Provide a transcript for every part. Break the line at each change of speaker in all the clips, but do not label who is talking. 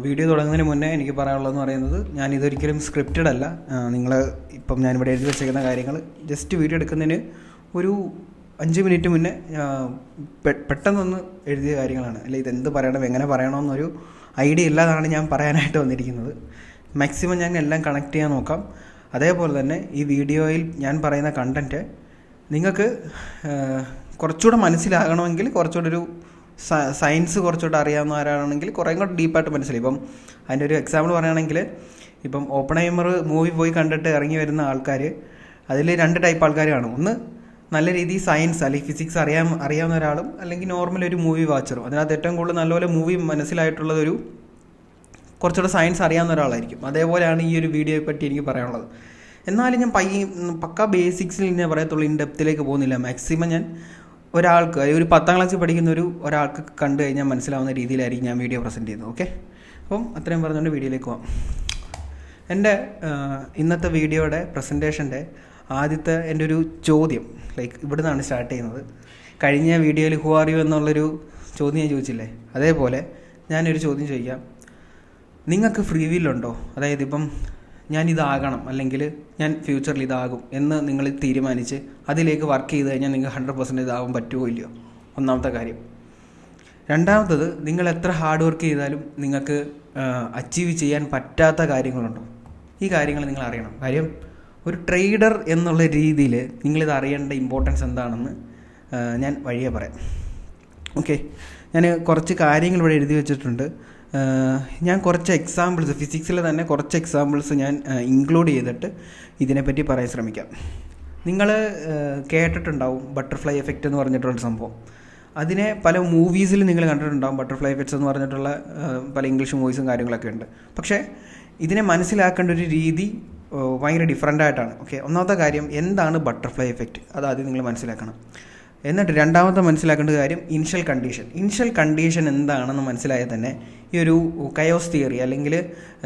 Video തുടങ്ങുന്നതിന് മുന്നേ എനിക്ക് പറയാനുള്ളതെന്ന് പറയുന്നത് ഞാനിതൊരിക്കലും സ്ക്രിപ്റ്റഡ് അല്ല. നിങ്ങൾ ഇപ്പം ഞാനിവിടെ എഴുതി വെച്ചേക്കുന്ന കാര്യങ്ങൾ ജസ്റ്റ് വീഡിയോ എടുക്കുന്നതിന് ഒരു 5 മിനിറ്റ് മുന്നേ പെട്ടെന്നൊന്ന് എഴുതിയ കാര്യങ്ങളാണ്. അല്ലെ ഇതെന്ത് പറയണം എങ്ങനെ പറയണമെന്നൊരു ഐഡിയ ഇല്ലാതാണ് ഞാൻ പറയാനായിട്ട് വന്നിരിക്കുന്നത്. മാക്സിമം ഞാൻ എല്ലാം കണക്ട് ചെയ്യാൻ നോക്കാം. അതേപോലെ തന്നെ ഈ വീഡിയോയിൽ ഞാൻ പറയുന്ന കണ്ടൻറ്റ് നിങ്ങൾക്ക് കുറച്ചുകൂടെ മനസ്സിലാകണമെങ്കിൽ കുറച്ചുകൂടെ ഒരു സയൻസ് കുറച്ചുകൂടെ അറിയാവുന്നവരാണെങ്കിൽ കുറേ കൂടെ ഡീപ്പായിട്ട് മനസ്സിലായി. ഇപ്പം അതിൻ്റെ ഒരു എക്സാമ്പിൾ പറയുകയാണെങ്കിൽ ഇപ്പം ഓപ്പൺഹൈമർ മൂവി പോയി കണ്ടിട്ട് ഇറങ്ങി വരുന്ന ആൾക്കാർ അതിൽ 2 ടൈപ്പ് ആൾക്കാർ കാണും. ഒന്ന് നല്ല രീതിയിൽ സയൻസ് അല്ലെങ്കിൽ ഫിസിക്സ് അറിയാവുന്ന ഒരാളും, അല്ലെങ്കിൽ നോർമൽ ഒരു മൂവി വാച്ചറും. അതിനകത്ത് ഏറ്റവും കൂടുതൽ നല്ലപോലെ മൂവി മനസ്സിലായിട്ടുള്ളതൊരു കുറച്ചുകൂടെ സയൻസ് അറിയാവുന്ന ഒരാളായിരിക്കും. അതേപോലെയാണ് ഈ ഒരു വീഡിയോയെ പറ്റി എനിക്ക് പറയാനുള്ളത്. എന്നാലും ഞാൻ പക്ക ബേസിക്സിൽ ഞാൻ പറയത്തുള്ളൂ, ഇൻ ഡെപ്തിലേക്ക് പോകുന്നില്ല. മാക്സിമം ഞാൻ ഒരാൾക്ക് ഒരു 10ാം ക്ലാസ്സിൽ പഠിക്കുന്ന ഒരാൾക്ക് കണ്ടു കഴിഞ്ഞാൽ മനസ്സിലാവുന്ന രീതിയിലായിരിക്കും ഞാൻ വീഡിയോ പ്രസൻറ്റ് ചെയ്യുന്നത്. ഓക്കെ, അപ്പം അത്രയും പറഞ്ഞുകൊണ്ട് വീഡിയോയിലേക്ക് പോകാം. എൻ്റെ ഇന്നത്തെ വീഡിയോയുടെ പ്രസൻറ്റേഷൻ്റെ ആദ്യത്തെ എൻ്റെ ഒരു ചോദ്യം ഇവിടെ നിന്നാണ് സ്റ്റാർട്ട് ചെയ്യുന്നത്. കഴിഞ്ഞ വീഡിയോയിൽ ഹു ആർ യു എന്നുള്ളൊരു ചോദ്യം ഞാൻ ചോദിച്ചില്ലേ, അതേപോലെ ഞാനൊരു ചോദ്യം ചോദിക്കാം. നിങ്ങൾക്ക് ഫ്രീ വില്ലുണ്ടോ? അതായത് ഇപ്പം ഞാനിതാകണം അല്ലെങ്കിൽ ഞാൻ ഫ്യൂച്ചറിൽ ഇതാകും എന്ന് നിങ്ങൾ തീരുമാനിച്ച് അതിലേക്ക് വർക്ക് ചെയ്ത് കഴിഞ്ഞാൽ നിങ്ങൾക്ക് 100% ഇതാകാൻ പറ്റുമോ ഇല്ലയോ? ഒന്നാമത്തെ കാര്യം. രണ്ടാമത്തത്, നിങ്ങൾ എത്ര ഹാർഡ് വർക്ക് ചെയ്താലും നിങ്ങൾക്ക് അച്ചീവ് ചെയ്യാൻ പറ്റാത്ത കാര്യങ്ങളുണ്ടോ? ഈ കാര്യങ്ങൾ നിങ്ങൾ അറിയണം. കാര്യം ഒരു ട്രേഡർ എന്നുള്ള രീതിയിൽ നിങ്ങളിത് അറിയേണ്ട ഇമ്പോർട്ടൻസ് എന്താണെന്ന് ഞാൻ വഴിയെ പറയാം. ഓക്കെ, ഞാൻ കുറച്ച് കാര്യങ്ങൾ ഇവിടെ എഴുതി വെച്ചിട്ടുണ്ട്. ഞാൻ കുറച്ച് എക്സാമ്പിൾസ്, ഫിസിക്സിലെ തന്നെ കുറച്ച് എക്സാമ്പിൾസ് ഞാൻ ഇൻക്ലൂഡ് ചെയ്തിട്ട് ഇതിനെപ്പറ്റി പറയാൻ ശ്രമിക്കാം. നിങ്ങൾ കേട്ടിട്ടുണ്ടാവും ബട്ടർഫ്ലൈ എഫക്റ്റ് എന്ന് പറഞ്ഞിട്ടുള്ള സംഭവം. അതിനെ പല മൂവീസിൽ നിങ്ങൾ കണ്ടിട്ടുണ്ടാവും. ബട്ടർഫ്ലൈ എഫക്ട്സ് എന്ന് പറഞ്ഞിട്ടുള്ള പല ഇംഗ്ലീഷ് മൂവീസും കാര്യങ്ങളൊക്കെ ഉണ്ട്. പക്ഷേ ഇതിനെ മനസ്സിലാക്കേണ്ട ഒരു രീതി ഭയങ്കര ഡിഫറൻ്റ് ആയിട്ടാണ്. ഓക്കെ, ഒന്നാമത്തെ കാര്യം എന്താണ് ബട്ടർഫ്ലൈ എഫക്റ്റ്, അതാദ്യം നിങ്ങൾ മനസ്സിലാക്കണം. എന്നിട്ട് രണ്ടാമത്തെ മനസ്സിലാക്കേണ്ട കാര്യം ഇനിഷ്യൽ കണ്ടീഷൻ എന്താണെന്ന് മനസ്സിലായാൽ തന്നെ ഈ ഒരു കയോസ് തിയറി അല്ലെങ്കിൽ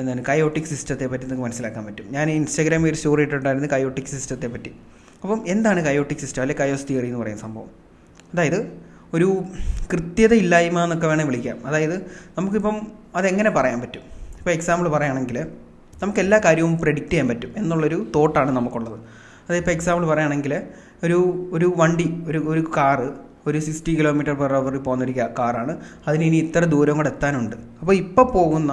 എന്താണ് കയോട്ടിക് സിസ്റ്റത്തെ പറ്റി നിങ്ങൾക്ക് മനസ്സിലാക്കാൻ പറ്റും. ഞാൻ ഇൻസ്റ്റാഗ്രാമിൽ ഒരു സ്റ്റോറി ഇട്ടിട്ടുണ്ടായിരുന്നു കയോട്ടിക് സിസ്റ്റത്തെ പറ്റി. അപ്പം എന്താണ് കയോട്ടിക് സിസ്റ്റം അല്ലെങ്കിൽ കയോസ് തിയറി എന്ന് പറയുന്ന സംഭവം? അതായത് ഒരു കൃത്യത ഇല്ലായ്മ എന്നൊക്കെ വേണേൽ വിളിക്കാം. അതായത് നമുക്കിപ്പം അതെങ്ങനെ പറയാൻ പറ്റും? ഇപ്പോൾ എക്സാമ്പിൾ പറയുകയാണെങ്കിൽ നമുക്ക് എല്ലാ കാര്യവും പ്രെഡിക്റ്റ് ചെയ്യാൻ പറ്റും എന്നുള്ളൊരു തോട്ടാണ് നമുക്കുള്ളത്. അതിപ്പോൾ എക്സാമ്പിൾ പറയുകയാണെങ്കിൽ ഒരു വണ്ടി, ഒരു കാറ് ഒരു 60 km/h പോകുന്നൊരു കാറാണ്. അതിന് ഇനി ഇത്ര ദൂരം കൂടെ എത്താനുണ്ട്. അപ്പോൾ ഇപ്പോൾ പോകുന്ന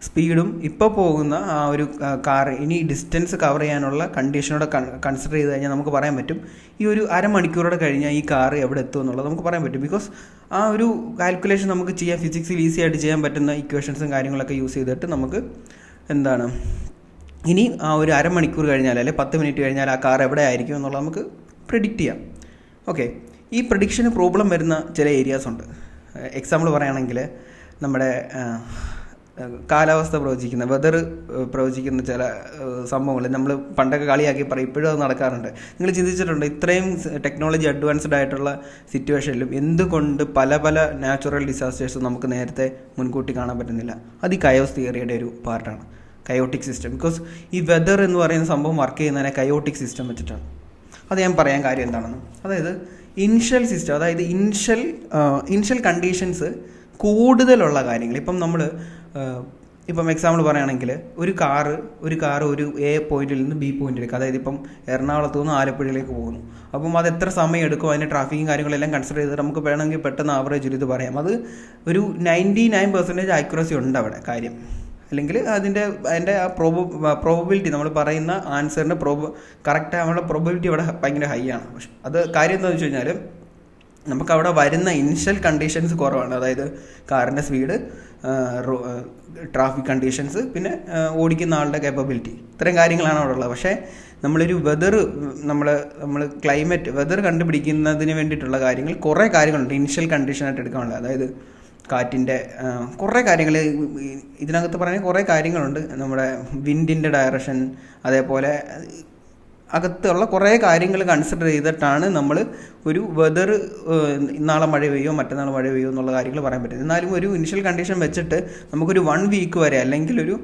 സ്പീഡും ഇപ്പോൾ പോകുന്ന ആ ഒരു കാറ് ഇനി ഡിസ്റ്റൻസ് കവർ ചെയ്യാനുള്ള കണ്ടീഷനോടെ കൺസിഡർ ചെയ്ത് കഴിഞ്ഞാൽ നമുക്ക് പറയാൻ പറ്റും ഈ ഒരു അരമണിക്കൂറോടെ കഴിഞ്ഞാൽ ഈ കാറ് എവിടെ എത്തും എന്നുള്ളത് നമുക്ക് പറയാൻ പറ്റും. ബിക്കോസ് ആ ഒരു കാൽക്കുലേഷൻ നമുക്ക് ചെയ്യാൻ ഫിസിക്സിൽ ഈസി ആയിട്ട് ചെയ്യാൻ പറ്റുന്ന ഇക്വേഷൻസും കാര്യങ്ങളൊക്കെ യൂസ് ചെയ്തിട്ട് നമുക്ക് എന്താണ് ഇനി ആ ഒരു അരമണിക്കൂർ കഴിഞ്ഞാൽ അല്ലെങ്കിൽ 10 മിനിറ്റ് കഴിഞ്ഞാൽ ആ കാർ എവിടെ ആയിരിക്കും എന്നുള്ളത് നമുക്ക് പ്രെഡിക്റ്റ് ചെയ്യാം. ഓക്കെ, ഈ പ്രഡിക്ഷന് പ്രോബ്ലം വരുന്ന ചില ഏരിയാസ് ഉണ്ട്. എക്സാമ്പിൾ പറയുകയാണെങ്കിൽ നമ്മുടെ കാലാവസ്ഥ പ്രവചിക്കുന്ന വെതർ പ്രവചിക്കുന്ന ചില സംഭവങ്ങൾ നമ്മൾ പണ്ടൊക്കെ കളിയാക്കി പറയും, ഇപ്പോഴും അത് നടക്കാറുണ്ട്. നിങ്ങൾ ചിന്തിച്ചിട്ടുണ്ട് ഇത്രയും ടെക്നോളജി അഡ്വാൻസ്ഡ് ആയിട്ടുള്ള സിറ്റുവേഷനിലും എന്തുകൊണ്ട് പല നാച്ചുറൽ ഡിസാസ്റ്റേഴ്സും നമുക്ക് നേരത്തെ മുൻകൂട്ടി കാണാൻ പറ്റുന്നില്ല? അത് ഈ കയോസ് തിയറിയുടെ ഒരു പാർട്ടാണ്, കയോട്ടിക് സിസ്റ്റം. ബിക്കോസ് ഈ വെതർ എന്ന് പറയുന്ന സംഭവം വർക്ക് ചെയ്യുന്നതിനെ കയോട്ടിക് സിസ്റ്റം വെച്ചിട്ടാണ്. അത് ഞാൻ പറയാൻ കാര്യം എന്താണെന്ന്, അതായത് ഇനിഷ്യൽ സിസ്റ്റം, അതായത് ഇനിഷ്യൽ കണ്ടീഷൻസ് കൂടുതലുള്ള കാര്യങ്ങൾ. ഇപ്പം എക്സാമ്പിൾ പറയുകയാണെങ്കിൽ ഒരു കാറ് ഒരു എ പോയിന്റിൽ നിന്ന് ബി പോയിന്റിലേക്ക്, അതായത് ഇപ്പം എറണാകുളത്ത് നിന്ന് ആലപ്പുഴയിലേക്ക് പോകുന്നു. അപ്പം അത് എത്ര സമയം എടുക്കും, അതിൻ്റെ ട്രാഫിക്കും കാര്യങ്ങളെല്ലാം കൺസിഡർ ചെയ്തിട്ട് നമുക്ക് വേണമെങ്കിൽ പെട്ടെന്ന് ആവറേജിൽ ഇത് പറയാം. അത് ഒരു 99% ആക്യുറസി ഉണ്ട് അവിടെ കാര്യം. അല്ലെങ്കിൽ അതിൻ്റെ ആ പ്രോബബിലിറ്റി, നമ്മൾ പറയുന്ന ആൻസറിൻ്റെ കറക്റ്റ് ആവാനുള്ള പ്രോബബിലിറ്റി അവിടെ ഭയങ്കര ഹൈ ആണ്. പക്ഷെ അത് കാര്യം എന്താണെന്ന് വെച്ച് കഴിഞ്ഞാൽ നമുക്കവിടെ വരുന്ന ഇനിഷ്യൽ കണ്ടീഷൻസ് കുറവാണ്. അതായത് കാറിൻ്റെ സ്പീഡ്, ട്രാഫിക് കണ്ടീഷൻസ്, പിന്നെ ഓടിക്കുന്ന ആളുടെ കേപ്പബിലിറ്റി, ഇത്തരം കാര്യങ്ങളാണ് അവിടെ ഉള്ളത്. പക്ഷേ നമ്മളൊരു നമ്മൾ ക്ലൈമറ്റ് വെതർ കണ്ടുപിടിക്കുന്നതിന് വേണ്ടിയിട്ടുള്ള കാര്യങ്ങൾ കുറേ കാര്യങ്ങളുണ്ട് ഇനിഷ്യൽ കണ്ടീഷനായിട്ട് എടുക്കാനുള്ളത്. അതായത് കാറ്റിൻ്റെ കുറേ കാര്യങ്ങൾ ഇതിനകത്ത് പറയുന്ന കുറേ കാര്യങ്ങളുണ്ട്. നമ്മുടെ വിൻഡിൻ്റെ ഡയറക്ഷൻ, അതേപോലെ അകത്തുള്ള കുറേ കാര്യങ്ങൾ കൺസിഡർ ചെയ്തിട്ടാണ് നമ്മൾ ഒരു വെതർ നാളെ മഴ പെയ്യോ മറ്റന്നാൾ മഴ പെയ്യോ എന്നുള്ള കാര്യങ്ങൾ പറയാൻ പറ്റും. എന്നാലും ഒരു ഇനിഷ്യൽ കണ്ടീഷൻ വെച്ചിട്ട് നമുക്കൊരു 1 വീക്ക് വരെ അല്ലെങ്കിൽ ഒരു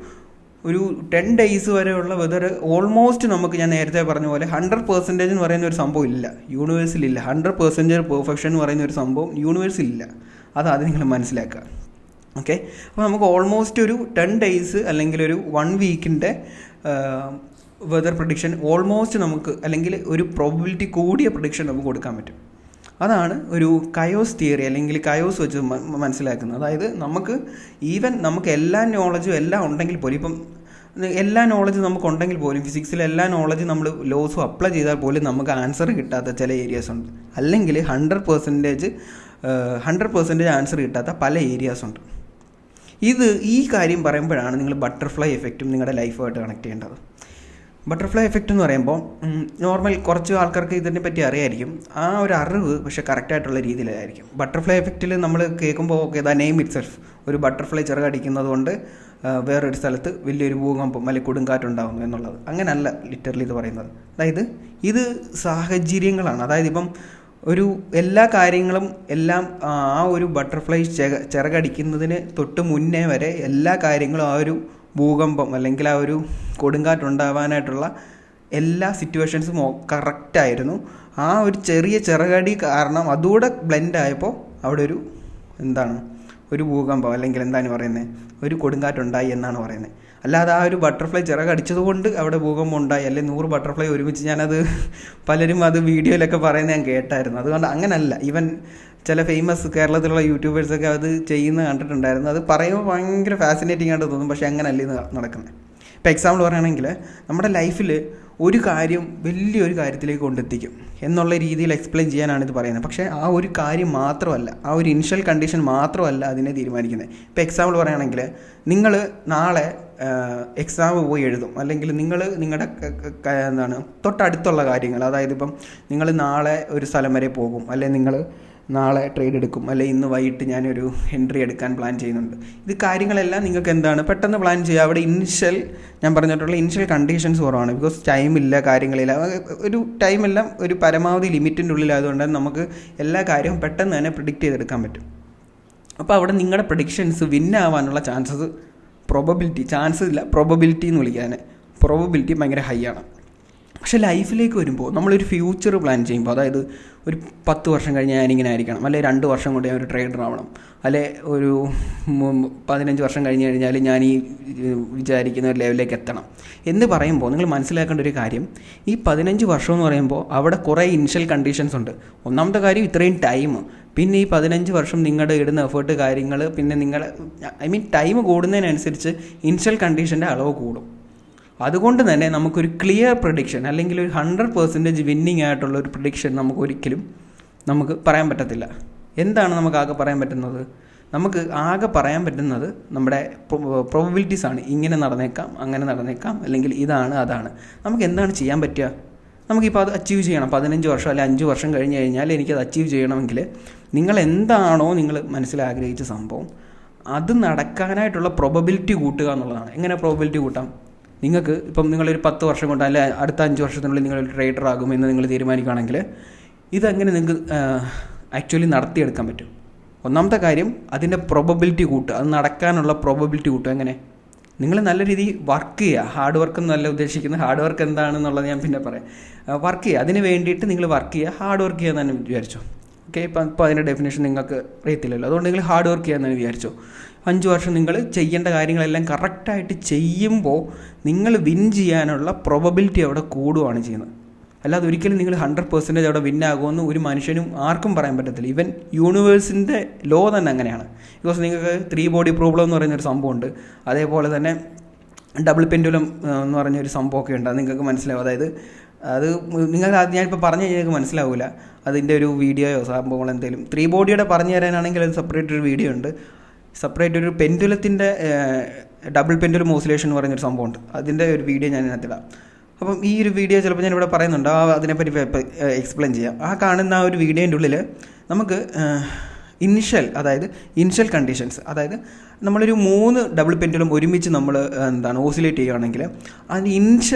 10 days വരെയുള്ള വെതർ ഓൾമോസ്റ്റ് നമുക്ക്, ഞാൻ നേരത്തെ പറഞ്ഞ പോലെ 100% എന്ന് പറയുന്ന ഒരു സംഭവം ഇല്ല യൂണിവേഴ്സിലില്ല. 100% പെർഫെക്ഷൻ എന്ന് പറയുന്ന ഒരു സംഭവം യൂണിവേഴ്സിലില്ല. അതാദ്യം നിങ്ങൾ മനസ്സിലാക്കുക. ഓക്കെ. അപ്പോൾ നമുക്ക് ഓൾമോസ്റ്റ് ഒരു 10 days അല്ലെങ്കിൽ ഒരു 1 വീക്കിൻ്റെ വെതർ പ്രഡിക്ഷൻ ഓൾമോസ്റ്റ് നമുക്ക്, അല്ലെങ്കിൽ ഒരു പ്രോബബിലിറ്റി കൂടിയ പ്രഡിക്ഷൻ നമുക്ക് കൊടുക്കാൻ പറ്റും. അതാണ് ഒരു കയോസ് തിയറി അല്ലെങ്കിൽ കയോസ് വെച്ച് മനസ്സിലാക്കുന്നത്. അതായത് നമുക്ക് എല്ലാ നോളജും എല്ലാം ഉണ്ടെങ്കിൽ പോലും, ഇപ്പം എല്ലാ നോളജും നമുക്കുണ്ടെങ്കിൽ പോലും, ഫിസിക്സിലെ എല്ലാ നോളജും നമ്മൾ ലോസും അപ്ലൈ ചെയ്താൽ പോലും നമുക്ക് ആൻസർ കിട്ടാത്ത ചില ഏരിയാസ് ഉണ്ട്. അല്ലെങ്കിൽ 100% ആൻസർ കിട്ടാത്ത പല ഏരിയാസ് ഉണ്ട്. ഈ കാര്യം പറയുമ്പോഴാണ് നിങ്ങൾ ബട്ടർഫ്ലൈ എഫക്റ്റും നിങ്ങളുടെ ലൈഫുമായിട്ട് കണക്ട് ചെയ്യേണ്ടത്. ബട്ടർഫ്ലൈ എഫക്റ്റ് എന്ന് പറയുമ്പോൾ നോർമൽ കുറച്ച് ആൾക്കാർക്ക് ഇതിനെ പറ്റി അറിയായിരിക്കും. ആ ഒരു അറിവ് പക്ഷേ കറക്റ്റായിട്ടുള്ള രീതിയിലായിരിക്കും. ബട്ടർഫ്ലൈ എഫക്റ്റിൽ നമ്മൾ കേൾക്കുമ്പോൾ okay, the name it self, ഒരു ബട്ടർഫ്ലൈ ചിറകടിക്കുന്നത് കൊണ്ട് വേറൊരു സ്ഥലത്ത് വലിയൊരു ഭൂകമ്പം അല്ലെങ്കിൽ കൊടുങ്കാറ്റുണ്ടാകുന്നു എന്നുള്ളത്. അങ്ങനല്ല ലിറ്ററലി ഇത് പറയുന്നത്. അതായത് ഇത് സാഹചര്യങ്ങളാണ്. അതായത് ഇപ്പം എല്ലാ കാര്യങ്ങളും എല്ലാം ആ ഒരു ബട്ടർഫ്ലൈ ചിറകടിക്കുന്നതിന് തൊട്ട് മുന്നേ വരെ എല്ലാ കാര്യങ്ങളും ആ ഒരു ഭൂകമ്പം അല്ലെങ്കിൽ ആ ഒരു കൊടുങ്കാറ്റുണ്ടാവാനായിട്ടുള്ള എല്ലാ സിറ്റുവേഷൻസും കറക്റ്റായിരുന്നു. ആ ഒരു ചെറിയ ചിറകടി കാരണം അതുകൂടെ ബ്ലെൻഡ് ആയപ്പോൾ അവിടെ ഒരു ഭൂകമ്പം അല്ലെങ്കിൽ എന്താണ് പറയുന്നത്, ഒരു കൊടുങ്കാറ്റുണ്ടായി എന്നാണ് പറയുന്നത്. അല്ലാതെ ആ ഒരു ബട്ടർഫ്ലൈ ചിറകടിച്ചത് കൊണ്ട് അവിടെ ഭൂകമ്പം ഉണ്ടായി, അല്ലെങ്കിൽ 100 ബട്ടർഫ്ലൈ ഒരുമിച്ച്, ഞാനത് പലരും അത് വീഡിയോയിലൊക്കെ പറയുന്നത് ഞാൻ കേട്ടായിരുന്നു. അതുകൊണ്ട് അങ്ങനല്ല. ഈവൻ ചില ഫേമസ് കേരളത്തിലുള്ള യൂട്യൂബേഴ്സൊക്കെ അത് ചെയ്യുന്നത് കണ്ടിട്ടുണ്ടായിരുന്നു. അത് പറയുമ്പോൾ ഭയങ്കര ഫാസിനേറ്റിംഗ് ആയിട്ട് തോന്നും. പക്ഷേ അങ്ങനല്ല ഇത് നടക്കുന്നത്. ഇപ്പോൾ എക്സാമ്പിൾ പറയുകയാണെങ്കിൽ നമ്മുടെ ലൈഫിൽ ഒരു കാര്യം വലിയൊരു കാര്യത്തിലേക്ക് കൊണ്ടെത്തിക്കും എന്നുള്ള രീതിയിൽ എക്സ്പ്ലെയിൻ ചെയ്യാനാണ് ഇത് പറയുന്നത്. പക്ഷേ ആ ഒരു കാര്യം മാത്രമല്ല, ആ ഒരു ഇനിഷ്യൽ കണ്ടീഷൻ മാത്രമല്ല അതിനെ തീരുമാനിക്കുന്നത്. ഇപ്പോൾ എക്സാമ്പിൾ പറയുകയാണെങ്കിൽ നിങ്ങൾ നാളെ എക്സാം പോയി എഴുതും, അല്ലെങ്കിൽ നിങ്ങളുടെ തൊട്ടടുത്തുള്ള കാര്യങ്ങൾ, അതായത് ഇപ്പം നിങ്ങൾ നാളെ ഒരു സ്ഥലം വരെ പോകും, അല്ലെങ്കിൽ നിങ്ങൾ നാളെ ട്രേഡ് എടുക്കും, അല്ലെങ്കിൽ ഇന്ന് വൈകിട്ട് ഞാനൊരു എൻട്രി എടുക്കാൻ പ്ലാൻ ചെയ്യുന്നുണ്ട്. ഇത് കാര്യങ്ങളെല്ലാം നിങ്ങൾക്ക് പെട്ടെന്ന് പ്ലാൻ ചെയ്യുക. അവിടെ ഞാൻ പറഞ്ഞിട്ടുള്ള ഇനിഷ്യൽ കണ്ടീഷൻസ് കുറവാണ്. ബിക്കോസ് ടൈമില്ല, കാര്യങ്ങളില്ല. ഒരു ടൈമെല്ലാം ഒരു പരമാവധി ലിമിറ്റിൻ്റെ ഉള്ളിലായതുകൊണ്ട് നമുക്ക് എല്ലാ കാര്യവും പെട്ടെന്ന് തന്നെ പ്രിഡിക്റ്റ് ചെയ്തെടുക്കാൻ പറ്റും. അപ്പോൾ അവിടെ നിങ്ങളുടെ പ്രഡിക്ഷൻസ് വിന്നാവാനുള്ള പ്രോബബിലിറ്റി എന്ന് വിളിക്കാൻ, പ്രോബബിലിറ്റി ഭയങ്കര ഹൈ ആണ്. പക്ഷേ ലൈഫിലേക്ക് വരുമ്പോൾ നമ്മളൊരു ഫ്യൂച്ചർ പ്ലാൻ ചെയ്യുമ്പോൾ, അതായത് ഒരു 10 വർഷം കഴിഞ്ഞ് ഞാനിങ്ങനെ ആയിരിക്കണം, അല്ലെങ്കിൽ 2 വർഷം കൊണ്ട് ഞാൻ ഒരു ട്രേഡർ ആവണം, അല്ലെ ഒരു 15 വർഷം കഴിഞ്ഞാൽ ഞാൻ ഈ വിചാരിക്കുന്ന ഒരു ലെവലിലേക്ക് എത്തണം എന്ന് പറയുമ്പോൾ നിങ്ങൾ മനസ്സിലാക്കേണ്ട ഒരു കാര്യം, ഈ 15 വർഷം എന്ന് പറയുമ്പോൾ അവിടെ കുറേ ഇനിഷ്യൽ കണ്ടീഷൻസ് ഉണ്ട്. ഒന്നാമത്തെ കാര്യം ഇത്രയും ടൈം, പിന്നെ ഈ 15 വർഷം നിങ്ങളുടെ ഇടുന്ന എഫേർട്ട്, കാര്യങ്ങൾ, പിന്നെ ടൈം കൂടുന്നതിനനുസരിച്ച് ഇനിഷ്യൽ കണ്ടീഷൻ്റെ അളവ് കൂടും. അതുകൊണ്ട് തന്നെ നമുക്കൊരു ക്ലിയർ പ്രഡിക്ഷൻ അല്ലെങ്കിൽ ഒരു 100% വിന്നിങ് ആയിട്ടുള്ള ഒരു പ്രഡിക്ഷൻ നമുക്ക് പറയാൻ പറ്റത്തില്ല. എന്താണ് നമുക്ക് ആകെ പറയാൻ പറ്റുന്നത്? നമുക്ക് ആകെ പറയാൻ പറ്റുന്നത് നമ്മുടെ പ്രോബബിലിറ്റീസാണ്. ഇങ്ങനെ നടന്നേക്കാം, അങ്ങനെ നടന്നേക്കാം, അല്ലെങ്കിൽ ഇതാണ് അതാണ്. നമുക്ക് എന്താണ് ചെയ്യാൻ പറ്റുക? നമുക്കിപ്പോൾ അത് അച്ചീവ് ചെയ്യണം. 15 വർഷം അല്ലെങ്കിൽ 5 വർഷം കഴിഞ്ഞ് കഴിഞ്ഞാൽ എനിക്കത് അച്ചീവ് ചെയ്യണമെങ്കിൽ നിങ്ങൾ എന്താണോ മനസ്സിലാഗ്രഹിച്ച സംഭവം അത് നടക്കാനായിട്ടുള്ള പ്രോബബിലിറ്റി കൂട്ടുക എന്നുള്ളതാണ്. എങ്ങനെ പ്രോബബിലിറ്റി കൂട്ടാം? നിങ്ങൾക്ക് ഇപ്പം നിങ്ങളൊരു 10 വർഷം കൊണ്ട് അല്ലെ അടുത്ത 5 വർഷത്തിനുള്ളിൽ നിങ്ങളൊരു ട്രേഡർ ആകുമെന്ന് നിങ്ങൾ തീരുമാനിക്കുകയാണെങ്കിൽ ഇതെങ്ങനെ നിങ്ങൾക്ക് ആക്ച്വലി നടത്തിയെടുക്കാൻ പറ്റും? ഒന്നാമത്തെ കാര്യം അതിൻ്റെ പ്രോബബിലിറ്റി കൂട്ടുക, അത് നടക്കാനുള്ള പ്രോബബിലിറ്റി കൂട്ടുക. എങ്ങനെ? നിങ്ങൾ നല്ല രീതിയിൽ വർക്ക് ചെയ്യുക. ഹാർഡ് വർക്ക് എന്നല്ല ഉദ്ദേശിക്കുന്നത്. ഹാർഡ് വർക്ക് എന്താണെന്നുള്ളത് ഞാൻ പിന്നെ പറയാം. വർക്ക് ചെയ്യുക, അതിന് വേണ്ടിയിട്ട് നിങ്ങൾ വർക്ക് ചെയ്യുക, ഹാർഡ് വർക്ക് ചെയ്യുക തന്നെ വിചാരിച്ചോ. ഓക്കെ, ഇപ്പോൾ അതിൻ്റെ ഡെഫിനേഷൻ നിങ്ങൾക്ക് അറിയത്തില്ലല്ലോ. അതുകൊണ്ട് നിങ്ങൾ ഹാർഡ് വർക്ക് ചെയ്യാമെന്ന് വിചാരിച്ചോ. 5 വർഷം നിങ്ങൾ ചെയ്യേണ്ട കാര്യങ്ങളെല്ലാം കറക്റ്റായിട്ട് ചെയ്യുമ്പോൾ നിങ്ങൾ വിൻ ചെയ്യാനുള്ള പ്രോബബിലിറ്റി അവിടെ കൂടുകയാണ് ചെയ്യുന്നത്. അല്ലാതെ ഒരിക്കലും നിങ്ങൾ 100% അവിടെ വിന്നാകുമെന്ന് ഒരു മനുഷ്യനും ആർക്കും പറയാൻ പറ്റത്തില്ല. ഈവൻ യൂണിവേഴ്സിൻ്റെ ലോ തന്നെ അങ്ങനെയാണ്. ബിക്കോസ് നിങ്ങൾക്ക് 3 ബോഡി പ്രോബ്ലം എന്ന് പറയുന്നൊരു സംഭവമുണ്ട്. അതേപോലെ തന്നെ ഡബിൾ പെൻഡുലം എന്ന് പറഞ്ഞൊരു സംഭവമൊക്കെ ഉണ്ട്. അത് നിങ്ങൾക്ക് മനസ്സിലാവും. അതായത് ഞാനിപ്പോൾ പറഞ്ഞു കഴിഞ്ഞാൽ നിങ്ങൾക്ക് മനസ്സിലാവില്ല. അതിൻ്റെ ഒരു വീഡിയോയോ സംഭവങ്ങളോ എന്തെങ്കിലും 3 ബോഡിയുടെ പറഞ്ഞു തരാനാണെങ്കിൽ അത് സെപ്പറേറ്റ് ഒരു വീഡിയോ ഉണ്ട്. സെപ്പറേറ്റ് ഒരു പെൻഡുലത്തിൻ്റെ ഡബിൾ പെൻഡുലം ഓസിലേഷൻ എന്ന് പറയുന്നൊരു സംഭവമുണ്ട്. അതിൻ്റെ ഒരു വീഡിയോ ഞാൻ ഇതിനകത്തിടാം. അപ്പം ഈ ഒരു വീഡിയോ ചിലപ്പോൾ ഞാനിവിടെ പറയുന്നുണ്ട്, അതിനെപ്പറ്റി എക്സ്പ്ലെയിൻ ചെയ്യാം. ആ കാണുന്ന ആ ഒരു വീഡിയോൻ്റെ ഉള്ളിൽ നമുക്ക് ഇനിഷ്യൽ കണ്ടീഷൻസ്, അതായത് നമ്മളൊരു 3 ഡബിൾ പെൻഡുലം ഒരുമിച്ച് നമ്മൾ ഓസിലേറ്റ് ചെയ്യുകയാണെങ്കിൽ അത്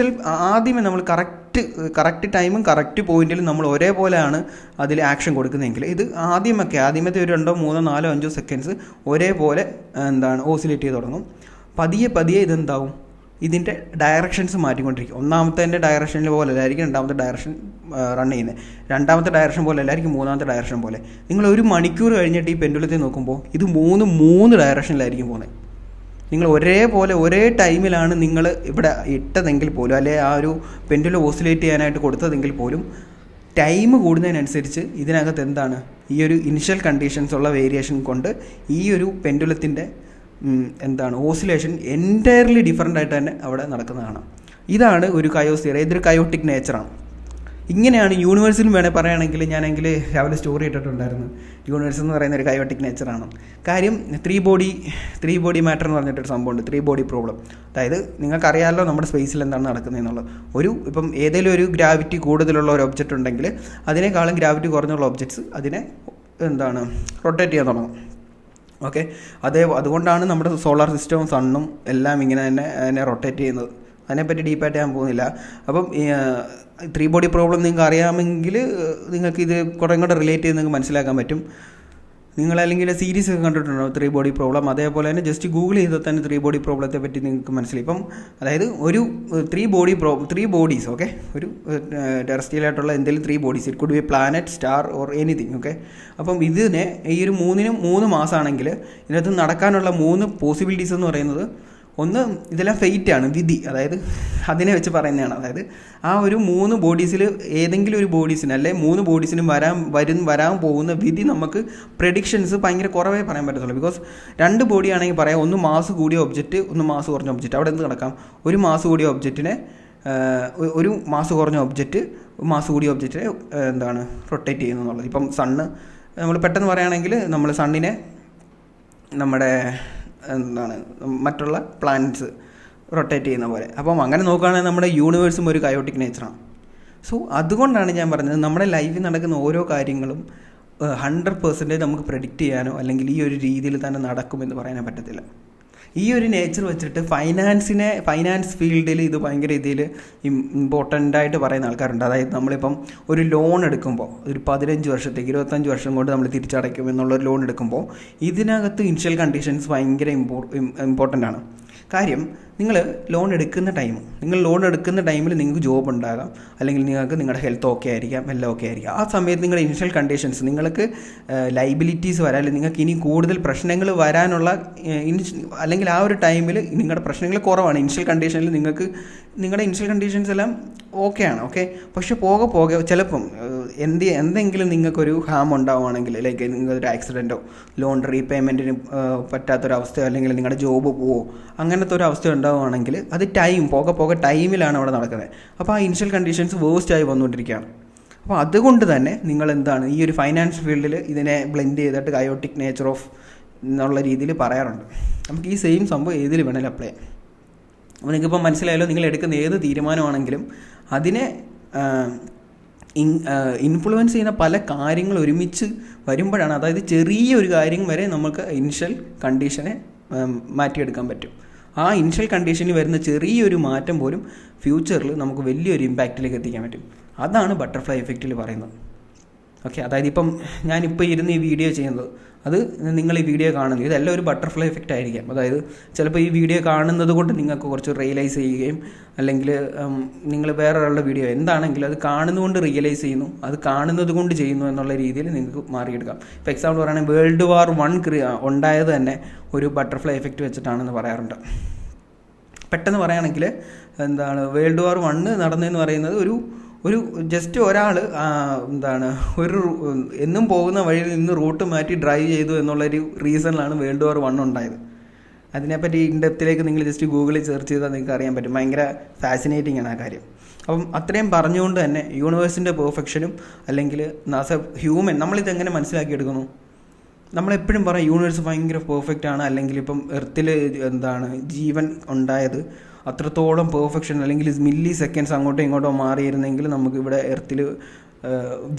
ആദ്യമേ നമ്മൾ കറക്റ്റ് ടൈമും കറക്റ്റ് പോയിന്റിലും നമ്മൾ ഒരേപോലെയാണ് അതിൽ ആക്ഷൻ കൊടുക്കുന്നതെങ്കിൽ ഇത് ആദ്യമത്തെ ഒരു 2, 3, 4, 5 സെക്കൻഡ്സ് ഒരേപോലെ ഓസിലേറ്റ് ചെയ്ത് തുടങ്ങും. പതിയെ ഇതെന്താവും, ഇതിൻ്റെ ഡയറക്ഷൻസ് മാറ്റിക്കൊണ്ടിരിക്കും. ഒന്നാമത്തെ ഡയറക്ഷനിൽ പോലെ അല്ലായിരിക്കും രണ്ടാമത്തെ ഡയറക്ഷൻ റൺ ചെയ്യുന്നത്, രണ്ടാമത്തെ ഡയറക്ഷൻ പോലെ അല്ലായിരിക്കും മൂന്നാമത്തെ ഡയറക്ഷൻ പോലെ. നിങ്ങൾ 1 മണിക്കൂർ കഴിഞ്ഞിട്ട് ഈ പെൻഡുലത്തെ നോക്കുമ്പോൾ ഇത് മൂന്ന് ഡയറക്ഷനിലായിരിക്കും പോകുന്നത്. നിങ്ങൾ ഒരേപോലെ ഒരേ ടൈമിലാണ് നിങ്ങൾ ഇവിടെ ഇട്ടതെങ്കിൽ പോലും, അല്ലെങ്കിൽ ആ ഒരു പെൻഡുലം ഓസിലേറ്റ് ചെയ്യാനായിട്ട് കൊടുത്തതെങ്കിൽ പോലും ടൈം കൂടുന്നതിനനുസരിച്ച് ഇതിനകത്ത് എന്താണ് ഈ ഒരു ഇനിഷ്യൽ കണ്ടീഷൻസ് ഉള്ള വേരിയേഷൻ കൊണ്ട് ഈ ഒരു പെൻഡുലത്തിൻ്റെ എന്താണ് ഓസിലേഷൻ എൻറ്റയർലി ഡിഫറൻ്റ് ആയിട്ട് തന്നെ അവിടെ നടക്കുന്നതാണ്. ഇതാണ് ഒരു കയോസ്ഫിയർ, ഇതൊരു കയോട്ടിക് നേച്ചറാണ്. ഇങ്ങനെയാണ് യൂണിവേഴ്സിലും വേണേൽ പറയുകയാണെങ്കിൽ, ഞാനെങ്കിൽ രാവിലെ സ്റ്റോറി ഇട്ടിട്ടുണ്ടായിരുന്നു, യൂണിവേഴ്സ് എന്ന് പറയുന്ന ഒരു കയോട്ടിക് നേച്ചറാണ്. കാര്യം ത്രീ ബോഡി മാറ്റർ എന്ന് പറഞ്ഞിട്ടൊരു സംഭവമുണ്ട്, 3 ബോഡി പ്രോബ്ലം. അതായത് നിങ്ങൾക്കറിയാമല്ലോ നമ്മുടെ സ്പേസിൽ എന്താണ് നടക്കുന്നതെന്നുള്ളത്. ഇപ്പം ഏതെങ്കിലും ഒരു ഗ്രാവിറ്റി കൂടുതലുള്ള ഒരു ഒബ്ജക്റ്റ് ഉണ്ടെങ്കിൽ അതിനേക്കാളും ഗ്രാവിറ്റി കുറഞ്ഞുള്ള ഒബ്ജക്ട്സ് അതിനെ റൊട്ടേറ്റ് ചെയ്യാൻ തുടങ്ങും. ഓക്കെ, അതുകൊണ്ടാണ് നമ്മുടെ സോളാർ സിസ്റ്റവും സണ്ണും എല്ലാം ഇങ്ങനെ തന്നെ അതിനെ റൊട്ടേറ്റ് ചെയ്യുന്നത്. അതിനെപ്പറ്റി ഡീപ്പായിട്ട് ഞാൻ പോകുന്നില്ല. അപ്പം 3 ബോഡി പ്രോബ്ലം നിങ്ങൾക്ക് അറിയാമെങ്കിൽ നിങ്ങൾക്ക് ഇത് കുറേ കൂടെ റിലേറ്റ് ചെയ്ത് നിങ്ങൾക്ക് മനസ്സിലാക്കാൻ പറ്റും. നിങ്ങളല്ലെങ്കിൽ സീരീസ് ഒക്കെ കണ്ടിട്ടുണ്ടോ 3 ബോഡി പ്രോബ്ലം? അതേപോലെ തന്നെ ജസ്റ്റ് ഗൂഗിൾ ചെയ്താൽ തന്നെ 3 ബോഡി പ്രോബ്ലത്തെ പറ്റി നിങ്ങൾക്ക് മനസ്സിലായി. ഇപ്പം അതായത് ഒരു 3 ബോഡീസ്, ഓക്കെ, ഒരു ടെറസ്ട്രിയലായിട്ടുള്ള എന്തെങ്കിലും 3 bodies, it could be planet, star or anything. Okay, അപ്പം ഇതിനെ ഈ ഒരു 3 മാസമാണെങ്കിൽ ഇതിനകത്ത് നടക്കാനുള്ള 3 പോസിബിലിറ്റീസ് എന്ന് പറയുന്നത്, ഒന്ന് ഇതെല്ലാം ഫെയ്റ്റാണ്, വിധി, അതായത് അതിനെ വെച്ച് പറയുന്നതാണ്. അതായത് ആ ഒരു 3 ബോഡീസിൽ ഏതെങ്കിലും ഒരു ബോഡീസിന് അല്ലെ 3 ബോഡീസിനും വരാൻ പോകുന്ന വിധി നമുക്ക് പ്രെഡിക്ഷൻസ് ഭയങ്കര കുറവേ പറയാൻ പറ്റത്തുള്ളൂ. ബിക്കോസ് 2 ബോഡി ആണെങ്കിൽ പറയാം, ഒന്ന് മാസ് കൂടിയ ഒബ്ജക്റ്റ്, ഒന്ന് മാസ് കുറഞ്ഞ ഒബ്ജക്റ്റ്. അവിടെ എന്ത് നടക്കാം? ഒരു മാസ് കൂടിയ ഒബ്ജക്റ്റിനെ ഒരു മാസ് കുറഞ്ഞ ഒബ്ജക്റ്റ് മാസ് കൂടിയ ഒബ്ജക്റ്റിനെ റൊട്ടേറ്റ് ചെയ്യുന്നു എന്നുള്ളത്. ഇപ്പം സണ്ണ് നമ്മൾ പെട്ടെന്ന് പറയുകയാണെങ്കിൽ നമ്മൾ സണ്ണിനെ നമ്മുടെ മറ്റുള്ള പ്ലാനറ്റ്സ് റൊട്ടേറ്റ് ചെയ്യുന്ന പോലെ. അപ്പം അങ്ങനെ നോക്കുകയാണെങ്കിൽ നമ്മുടെ യൂണിവേഴ്സും ഒരു കയോട്ടിക് നേച്ചറാണ്. സോ അതുകൊണ്ടാണ് ഞാൻ പറഞ്ഞത്, നമ്മുടെ ലൈഫിൽ നടക്കുന്ന ഓരോ കാര്യങ്ങളും 100% നമുക്ക് പ്രെഡിക്റ്റ് ചെയ്യാനോ അല്ലെങ്കിൽ ഈ ഒരു രീതിയിൽ തന്നെ നടക്കുമെന്ന് പറയാനോ പറ്റത്തില്ല. ഈ ഒരു നേച്ചർ വെച്ചിട്ട് ഫൈനാൻസ് ഫീൽഡിൽ ഇത് ഭയങ്കര ഇതിൽ ഇമ്പോർട്ടൻ്റായിട്ട് പറയുന്ന ആൾക്കാരുണ്ട്. അതായത് നമ്മളിപ്പം ഒരു ലോൺ എടുക്കുമ്പോൾ ഒരു 15 വർഷത്തേക്ക് 25 വർഷം കൊണ്ട് നമ്മൾ തിരിച്ചടയ്ക്കും എന്നുള്ളൊരു ലോൺ എടുക്കുമ്പോൾ ഇതിനകത്ത് ഇനിഷ്യൽ കണ്ടീഷൻസ് ഭയങ്കര ഇമ്പോർട്ടൻ്റ് ആണ്. കാര്യം നിങ്ങൾ ലോൺ എടുക്കുന്ന ടൈമിൽ നിങ്ങൾക്ക് ജോബ് ഉണ്ടാകാം, അല്ലെങ്കിൽ നിങ്ങൾക്ക് നിങ്ങളുടെ ഹെൽത്ത് ഓക്കെ ആയിരിക്കാം, എല്ലാം ഓക്കെ ആയിരിക്കാം. ആ സമയത്ത് നിങ്ങളുടെ ഇനിഷ്യൽ കണ്ടീഷൻസ്, നിങ്ങൾക്ക് ലൈബിലിറ്റീസ് വരാൻ, അല്ലെങ്കിൽ നിങ്ങൾക്ക് ഇനി കൂടുതൽ പ്രശ്നങ്ങൾ വരാനുള്ള അല്ലെങ്കിൽ ആ ഒരു ടൈമിൽ നിങ്ങളുടെ പ്രശ്നങ്ങൾ കുറവാണ്. ഇനിഷ്യൽ കണ്ടീഷനിൽ നിങ്ങളുടെ ഇനിഷ്യൽ കണ്ടീഷൻസ് എല്ലാം ഓക്കെയാണ്. ഓക്കെ, പക്ഷെ പോകെ ചിലപ്പം എന്തെങ്കിലും നിങ്ങൾക്കൊരു ഹാം ഉണ്ടാവുകയാണെങ്കിൽ, ലൈക്ക് നിങ്ങൾക്കൊരു ആക്സിഡൻറ്റോ ലോൺ റീപേയ്മെൻറ്റിന് പറ്റാത്തൊരവസ്ഥയോ അല്ലെങ്കിൽ നിങ്ങളുടെ ജോബ് പോവോ അങ്ങനത്തെ ഒരു അവസ്ഥ ഉണ്ടാവുകയാണെങ്കിൽ അത് പോകെ ടൈമിലാണ് അവിടെ നടക്കുന്നത്. അപ്പോൾ ആ ഇനിഷ്യൽ കണ്ടീഷൻസ് വേസ്റ്റായി വന്നുകൊണ്ടിരിക്കുകയാണ്. അപ്പോൾ അതുകൊണ്ട് തന്നെ നിങ്ങൾ ഈ ഒരു ഫൈനാൻസ് ഫീൽഡിൽ ഇതിനെ ബ്ലെൻഡ് ചെയ്തിട്ട് കയോട്ടിക് നേച്ചർ ഓഫ് എന്നുള്ള രീതിയിൽ പറയാറുണ്ട്. നമുക്ക് ഈ സെയിം സംഭവം ഏതിൽ വേണമെങ്കിലും അപ്ലൈ ചെയ്യാം. അപ്പോൾ നിങ്ങൾക്കിപ്പോൾ മനസ്സിലായല്ലോ, നിങ്ങൾ എടുക്കുന്ന ഏത് തീരുമാനമാണെങ്കിലും അതിനെ ഇൻഫ്ലുവൻസ് ചെയ്യുന്ന പല കാര്യങ്ങൾ ഒരുമിച്ച് വരുമ്പോഴാണ്, അതായത് ചെറിയൊരു കാര്യം വരെ നമുക്ക് ഇനിഷ്യൽ കണ്ടീഷനെ മാറ്റിയെടുക്കാൻ പറ്റും. ആ ഇനിഷ്യൽ കണ്ടീഷനിൽ വരുന്ന ചെറിയൊരു മാറ്റം പോലും ഫ്യൂച്ചറിൽ നമുക്ക് വലിയൊരു ഇമ്പാക്റ്റിലേക്ക് എത്തിക്കാൻ പറ്റും. അതാണ് ബട്ടർഫ്ലൈ എഫക്റ്റിൽ പറയുന്നത്. ഓക്കെ, അതായത് ഇപ്പം ഞാനിപ്പോൾ ഇരുന്ന് ഈ വീഡിയോ ചെയ്യുന്നത്, അത് നിങ്ങൾ ഈ വീഡിയോ കാണുന്നത്, ഇതെല്ലാം ഒരു ബട്ടർഫ്ലൈ എഫക്റ്റ് ആയിരിക്കാം. അതായത് ചിലപ്പോൾ ഈ വീഡിയോ കാണുന്നത് കൊണ്ട് നിങ്ങൾക്ക് കുറച്ച് റിയലൈസ് ചെയ്യുകയും, അല്ലെങ്കിൽ നിങ്ങൾ വേറൊരാളുടെ വീഡിയോ എന്താണെങ്കിലും അത് കാണുന്നതുകൊണ്ട് റിയലൈസ് ചെയ്യുന്നു, അത് കാണുന്നത് കൊണ്ട് ചെയ്യുന്നു എന്നുള്ള രീതിയിൽ നിങ്ങൾക്ക് മാറിയെടുക്കാം. ഇപ്പോൾ എക്സാമ്പിൾ പറയുകയാണെങ്കിൽ World War I ഉണ്ടായത് തന്നെ ഒരു ബട്ടർഫ്ലൈ എഫക്റ്റ് വെച്ചിട്ടാണെന്ന് പറയാറുണ്ട്. പെട്ടെന്ന് പറയുകയാണെങ്കിൽ World War I നടന്നതെന്ന് പറയുന്നത് ഒരു ജസ്റ്റ് ഒരാൾ ഒരു എന്നും പോകുന്ന വഴിയിൽ നിന്ന് റൂട്ട് മാറ്റി ഡ്രൈവ് ചെയ്തു എന്നുള്ളൊരു റീസണിലാണ് World War I ഉണ്ടായത്. അതിനെപ്പറ്റി ഇൻഡെപ്തിലേക്ക് നിങ്ങൾ ജസ്റ്റ് ഗൂഗിളിൽ സെർച്ച് ചെയ്താൽ നിങ്ങൾക്ക് അറിയാൻ പറ്റും. ഭയങ്കര ഫാസിനേറ്റിംഗ് ആണ് ആ കാര്യം. അപ്പം അത്രയും പറഞ്ഞുകൊണ്ട് തന്നെ യൂണിവേഴ്സിൻ്റെ പെർഫെക്ഷനും, അല്ലെങ്കിൽ ആസ് എ ഹ്യൂമൻ നമ്മളിതെങ്ങനെ മനസ്സിലാക്കിയെടുക്കുന്നു? നമ്മളെപ്പോഴും പറയും യൂണിവേഴ്സ് ഭയങ്കര പെർഫെക്റ്റ് ആണ്, അല്ലെങ്കിൽ ഇപ്പം എർത്തിൽ ജീവൻ ഉണ്ടായത് അത്രത്തോളം പെർഫെക്ഷൻ, അല്ലെങ്കിൽ മില്ലി സെക്കൻഡ്സ് അങ്ങോട്ടോ ഇങ്ങോട്ടോ മാറിയിരുന്നെങ്കിൽ നമുക്ക് ഇവിടെ എർത്തിൽ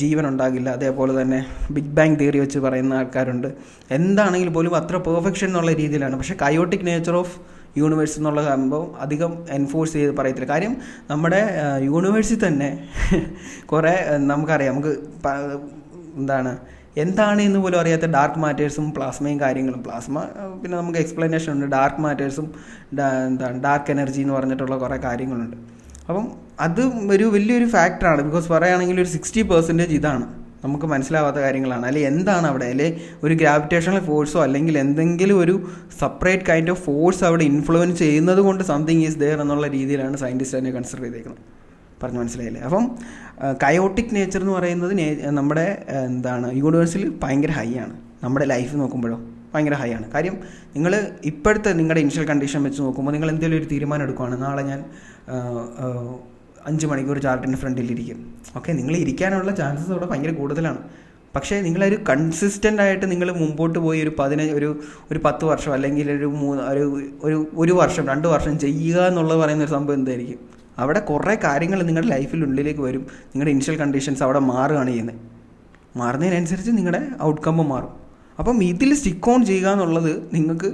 ജീവൻ ഉണ്ടാകില്ല. അതേപോലെ തന്നെ ബിഗ് ബാങ് തിയറി വെച്ച് പറയുന്ന ആൾക്കാരുണ്ട്. എന്താണെങ്കിൽ പോലും അത്ര പെർഫെക്ഷൻ എന്നുള്ള രീതിയിലാണ്. പക്ഷേ കയോട്ടിക് നേച്ചർ ഓഫ് യൂണിവേഴ്സ് എന്നുള്ള സംഭവം അധികം എൻഫോഴ്സ് ചെയ്ത് പറയത്തില്ല. കാര്യം നമ്മുടെ യൂണിവേഴ്സിൽ തന്നെ കുറേ നമുക്കറിയാം, നമുക്ക് എന്താണ് എന്ന് പോലും അറിയാത്ത ഡാർക്ക് മാറ്റേഴ്സും പ്ലാസ്മയും കാര്യങ്ങളും. പ്ലാസ്മ പിന്നെ നമുക്ക് എക്സ്പ്ലനേഷൻ ഉണ്ട്. ഡാർക്ക് മാറ്റേഴ്സും എന്താണ് ഡാർക്ക് എനർജി എന്ന് പറഞ്ഞിട്ടുള്ള കുറേ കാര്യങ്ങളുണ്ട്. അപ്പം അത് ഒരു വലിയൊരു ഫാക്ടറാണ്. ബിക്കോസ് പറയുകയാണെങ്കിൽ ഒരു 60% ഇതാണ് നമുക്ക് മനസ്സിലാവാത്ത കാര്യങ്ങളാണ്. അല്ലെങ്കിൽ എന്താണ് അവിടെ, അല്ലെങ്കിൽ ഒരു ഗ്രാവിറ്റേഷണൽ ഫോഴ്സോ അല്ലെങ്കിൽ എന്തെങ്കിലും ഒരു സെപ്പറേറ്റ് കൈൻഡ് ഓഫ് ഫോഴ്സ് അവിടെ ഇൻഫ്ലുവൻസ് ചെയ്യുന്നത് കൊണ്ട് സംതിങ് ഈസ് ദെയർ എന്നുള്ള രീതിയിലാണ് സയൻറ്റിസ്റ്റ് തന്നെ കൺസിഡർ ചെയ്തേക്കുന്നത്. പറഞ്ഞ് മനസ്സിലായില്ലേ? അപ്പം കയോട്ടിക് നേച്ചർ എന്ന് പറയുന്നത് നമ്മുടെ എന്താണ് യൂണിവേഴ്സിൽ ഭയങ്കര ഹൈ ആണ്. നമ്മുടെ ലൈഫ് നോക്കുമ്പോഴോ ഭയങ്കര ഹൈ ആണ്. കാര്യം നിങ്ങൾ ഇപ്പോഴത്തെ നിങ്ങളുടെ ഇനിഷ്യൽ കണ്ടീഷൻ വെച്ച് നോക്കുമ്പോൾ നിങ്ങൾ എന്തെങ്കിലും ഒരു തീരുമാനം എടുക്കുകയാണ്, നാളെ ഞാൻ 5 മണിക്കൂർ ചാർട്ടിൻ്റെ ഫ്രണ്ടിലിരിക്കും. ഓക്കെ, നിങ്ങൾ ഇരിക്കാനുള്ള ചാൻസസ് അവിടെ ഭയങ്കര കൂടുതലാണ്. പക്ഷേ നിങ്ങളൊരു കൺസിസ്റ്റൻ്റ് ആയിട്ട് നിങ്ങൾ മുമ്പോട്ട് പോയി ഒരു 10 വർഷം അല്ലെങ്കിൽ ഒരു വർഷം 2 വർഷം ചെയ്യുക എന്നുള്ളത് പറയുന്നൊരു സംഭവം എന്തായിരിക്കും? അവിടെ കുറേ കാര്യങ്ങൾ നിങ്ങളുടെ ലൈഫിനുള്ളിലേക്ക് വരും. നിങ്ങളുടെ ഇനിഷ്യൽ കണ്ടീഷൻസ് അവിടെ മാറുകയാണ് ചെയ്യുന്നത്. മാറുന്നതിനനുസരിച്ച് നിങ്ങളുടെ ഔട്ട്കമ്മ് മാറും. അപ്പം ഇതിൽ സ്റ്റിക്ക് ഓൺ ചെയ്യുക എന്നുള്ളത് നിങ്ങൾക്ക്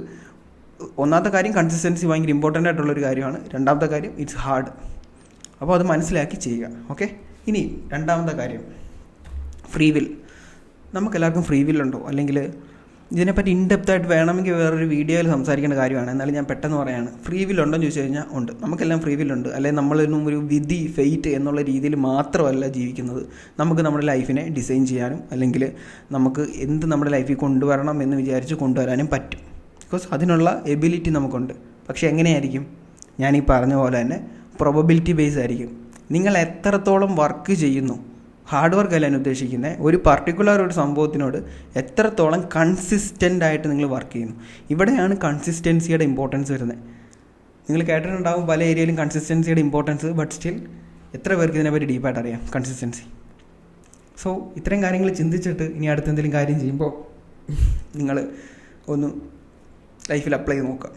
ഒന്നാമത്തെ കാര്യം കൺസിസ്റ്റൻസി ഭയങ്കര ഇമ്പോർട്ടൻ്റ് ആയിട്ടുള്ളൊരു കാര്യമാണ്. രണ്ടാമത്തെ കാര്യം ഇറ്റ്സ് ഹാർഡ്. അപ്പോൾ അത് മനസ്സിലാക്കി ചെയ്യുക. ഓക്കെ, ഇനി രണ്ടാമത്തെ കാര്യം ഫ്രീ വിൽ. നമുക്കെല്ലാവർക്കും ഫ്രീ വില്ലുണ്ടോ? അല്ലെങ്കിൽ ഇതിനെപ്പറ്റി ഇൻഡെപ്തായിട്ട് വേണമെങ്കിൽ വേറൊരു വീഡിയോയിൽ സംസാരിക്കേണ്ട കാര്യമാണ്. എന്നാലും ഞാൻ പെട്ടെന്ന് പറയാണ്, ഫ്രീ വില്ലുണ്ടോ എന്ന് ചോദിച്ചു കഴിഞ്ഞാൽ ഉണ്ട്. നമുക്കെല്ലാം ഫ്രീ വില്ലുണ്ട്. അല്ലെങ്കിൽ നമ്മളൊന്നും ഒരു വിധി ഫെയ്റ്റ് എന്നുള്ള രീതിയിൽ മാത്രമല്ല ജീവിക്കുന്നത്. നമുക്ക് നമ്മുടെ ലൈഫിനെ ഡിസൈൻ ചെയ്യാനും അല്ലെങ്കിൽ നമുക്ക് എന്ത് നമ്മുടെ ലൈഫിൽ കൊണ്ടുവരണം എന്ന് വിചാരിച്ച് കൊണ്ടുവരാനും പറ്റും. ബിക്കോസ് അതിനുള്ള എബിലിറ്റി നമുക്കുണ്ട്. പക്ഷേ എങ്ങനെയായിരിക്കും? ഞാൻ ഈ പറഞ്ഞ പോലെ തന്നെ പ്രോബബിലിറ്റി ബേസ് ആയിരിക്കും. നിങ്ങൾ എത്രത്തോളം വർക്ക് ചെയ്യുന്നു, ഹാർഡ് വർക്ക് അല്ല ഞാൻ ഉദ്ദേശിക്കുന്നത്, ഒരു പർട്ടിക്കുലർ ഒരു സംഭവത്തിനോട് എത്രത്തോളം കൺസിസ്റ്റൻ്റ് ആയിട്ട് നിങ്ങൾ വർക്ക് ചെയ്യുന്നു. ഇവിടെയാണ് കൺസിസ്റ്റൻസിയുടെ ഇമ്പോർട്ടൻസ് വരുന്നത്. നിങ്ങൾ കേട്ടിട്ടുണ്ടാവും പല ഏരിയയിലും കൺസിസ്റ്റൻസിയുടെ ഇമ്പോർട്ടൻസ്. ബട്ട് സ്റ്റിൽ എത്ര പേർക്ക് ഇതിനെപ്പറ്റി ഡീപ്പായിട്ട് അറിയാം കൺസിസ്റ്റൻസി? സോ ഇത്രയും കാര്യങ്ങൾ ചിന്തിച്ചിട്ട് ഇനി അടുത്തെന്തെങ്കിലും കാര്യം ചെയ്യുമ്പോൾ നിങ്ങൾ ഒന്ന് ലൈഫിൽ അപ്ലൈ ചെയ്ത് നോക്കുക.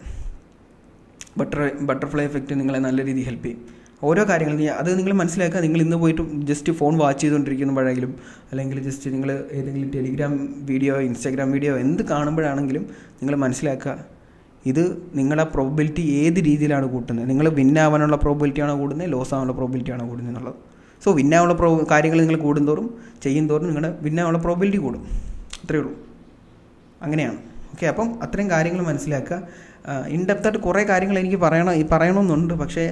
ബട്ടർഫ്ലൈ എഫക്റ്റ് നിങ്ങളെ നല്ല രീതിയിൽ ഹെൽപ്പ് ചെയ്യും. ഓരോ കാര്യങ്ങൾ അത് നിങ്ങൾ മനസ്സിലാക്കുക. നിങ്ങൾ ഇന്ന് പോയിട്ട് ജസ്റ്റ് ഫോൺ വാച്ച് ചെയ്തുകൊണ്ടിരിക്കുമ്പോഴെങ്കിലും അല്ലെങ്കിൽ ജസ്റ്റ് നിങ്ങൾ ഏതെങ്കിലും ടെലിഗ്രാം വീഡിയോ, ഇൻസ്റ്റാഗ്രാം വീഡിയോ എന്ത് കാണുമ്പോഴാണെങ്കിലും നിങ്ങൾ മനസ്സിലാക്കുക, ഇത് നിങ്ങളുടെ പ്രോബിലിറ്റി ഏത് രീതിയിലാണ് കൂട്ടുന്നത്. നിങ്ങൾ വിന്നാവാനുള്ള പ്രോബിലിറ്റിയാണോ കൂടുന്നത്, ലോസ് ആവാനുള്ള പ്രോബിലിറ്റിയാണോ കൂടുന്നത് എന്നുള്ളത്. സോ വിന്നാവാനുള്ള കാര്യങ്ങൾ നിങ്ങൾ കൂടുന്തോറും ചെയ്യുന്തോറും നിങ്ങളുടെ വിന്നാവാനുള്ള പ്രോബിലിറ്റി കൂടും. അത്രയേ ഉള്ളൂ. അങ്ങനെയാണ്. ഓക്കെ, അപ്പം അത്രയും കാര്യങ്ങൾ മനസ്സിലാക്കുക. ഇൻഡെപ്തായിട്ട് കുറേ കാര്യങ്ങൾ എനിക്ക് പറയണമെന്നുണ്ട്. പക്ഷേ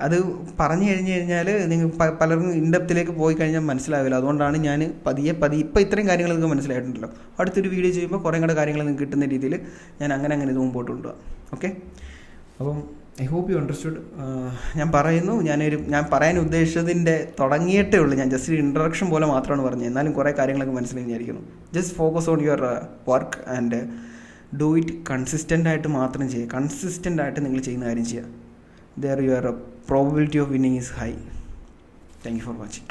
അത് പറഞ്ഞു കഴിഞ്ഞാൽ നിങ്ങൾ പലർക്കും ഇൻഡെപ്തിലേക്ക് പോയി കഴിഞ്ഞാൽ മനസ്സിലാവില്ല. അതുകൊണ്ടാണ് ഞാൻ പതിയെ ഇപ്പോൾ ഇത്രയും കാര്യങ്ങൾ നിങ്ങൾക്ക് മനസ്സിലായിട്ടുണ്ടല്ലോ. അടുത്തൊരു വീഡിയോ ചെയ്യുമ്പോൾ കുറേ കൂടെ കാര്യങ്ങൾ നിങ്ങൾക്ക് കിട്ടുന്ന രീതിയിൽ ഞാൻ അങ്ങനെ ഇത് മുമ്പോട്ട് കൊണ്ടുപോകാം. ഓക്കെ, അപ്പം ഐ ഹോപ്പ് യു അണ്ടർസ്റ്റുഡ്. ഞാൻ പറയാൻ ഉദ്ദേശിച്ചതിൻ്റെ തുടങ്ങിയിട്ടേ ഉള്ളൂ. ഞാൻ ജസ്റ്റ് ഒരു ഇൻട്രഡക്ഷൻ പോലെ മാത്രമാണ് പറഞ്ഞത്. എന്നാലും കുറേ കാര്യങ്ങളൊക്കെ മനസ്സിലായി വിചാരിക്കുന്നു. Just focus on your work and do it consistent ആയിട്ട് മാത്രം ചെയ്യുക. കൺസിസ്റ്റൻ്റ് ആയിട്ട് നിങ്ങൾ ചെയ്യുന്ന കാര്യം ചെയ്യുക. There your probability of winning is high. Thank you for watching.